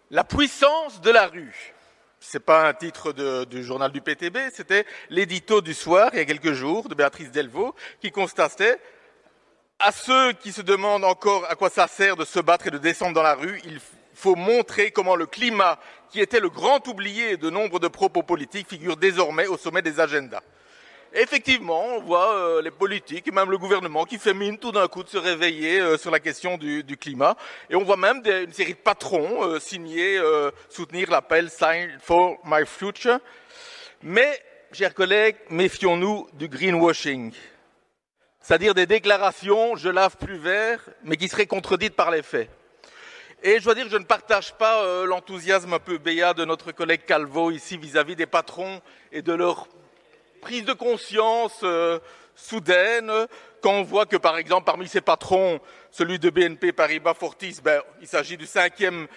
La puissance de la rue. C'est pas un titre du journal du PTB, c'était l'édito du soir, il y a quelques jours, de Béatrice Delvaux, qui constatait à ceux qui se demandent encore à quoi ça sert de se battre et de descendre dans la rue, il faut montrer comment le climat, qui était le grand oublié de nombre de propos politiques, figure désormais au sommet des agendas. Et effectivement, on voit les politiques et même le gouvernement qui fait mine tout d'un coup de se réveiller sur la question du climat. Et on voit même une série de patrons signer, soutenir l'appel Sign for My Future. Mais, chers collègues, méfions-nous du greenwashing. C'est-à-dire des déclarations « je lave plus vert », mais qui seraient contredites par les faits. Et je dois dire que je ne partage pas l'enthousiasme un peu béat de notre collègue Calvo ici vis-à-vis des patrons et de leur prise de conscience soudaine, quand on voit que, par exemple, parmi ces patrons, celui de BNP Paribas Fortis, il s'agit du 5e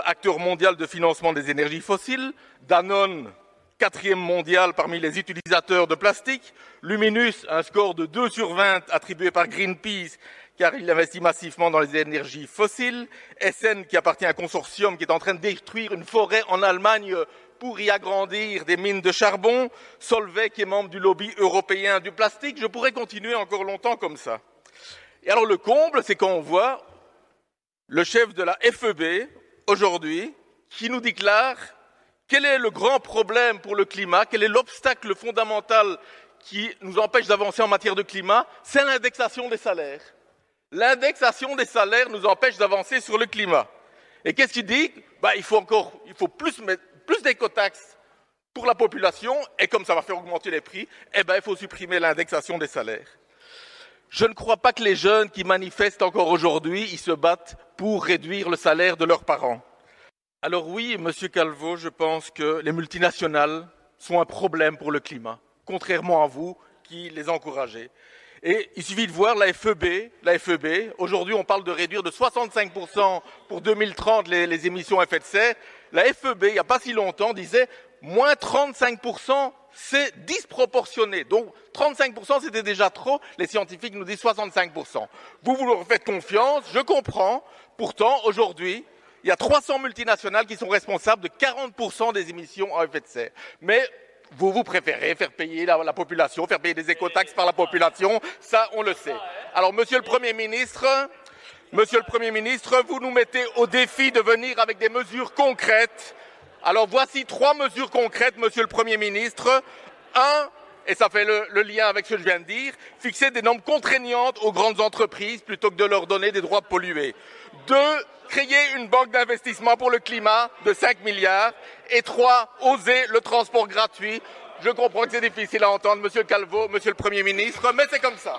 acteur mondial de financement des énergies fossiles, Danone, 4e mondial parmi les utilisateurs de plastique, Luminus, un score de 2 sur 20 attribué par Greenpeace, car il investit massivement dans les énergies fossiles, SN, qui appartient à un consortium qui est en train de détruire une forêt en Allemagne pour y agrandir des mines de charbon, Solvay, qui est membre du lobby européen du plastique. Je pourrais continuer encore longtemps comme ça. Et alors le comble, c'est quand on voit le chef de la FEB, aujourd'hui, qui nous déclare quel est le grand problème pour le climat, quel est l'obstacle fondamental qui nous empêche d'avancer en matière de climat, c'est l'indexation des salaires. L'indexation des salaires nous empêche d'avancer sur le climat. Et qu'est-ce qu'il dit? Il faut plus d'écotaxes pour la population, et comme ça va faire augmenter les prix, il faut supprimer l'indexation des salaires. Je ne crois pas que les jeunes qui manifestent encore aujourd'hui, ils se battent pour réduire le salaire de leurs parents. Alors oui, Monsieur Calvo, je pense que les multinationales sont un problème pour le climat, contrairement à vous qui les encouragez. Et il suffit de voir la FEB, aujourd'hui on parle de réduire de 65% pour 2030 les émissions à effet de serre. La FEB, il n'y a pas si longtemps, disait moins 35%, c'est disproportionné. Donc 35% c'était déjà trop, les scientifiques nous disent 65%. Vous leur faites confiance, je comprends. Pourtant, aujourd'hui, il y a 300 multinationales qui sont responsables de 40% des émissions à effet de serre. Mais vous préférez faire payer la population, faire payer des écotaxes par la population, ça on le sait. Alors Monsieur le Premier ministre, vous nous mettez au défi de venir avec des mesures concrètes. Alors voici 3 mesures concrètes, Monsieur le Premier ministre. 1, et ça fait le lien avec ce que je viens de dire, fixer des normes contraignantes aux grandes entreprises plutôt que de leur donner des droits de polluer. 2, créer une banque d'investissement pour le climat de 5 milliards. Et 3, oser le transport gratuit. Je comprends que c'est difficile à entendre, Monsieur Calvo, Monsieur le Premier ministre, mais c'est comme ça.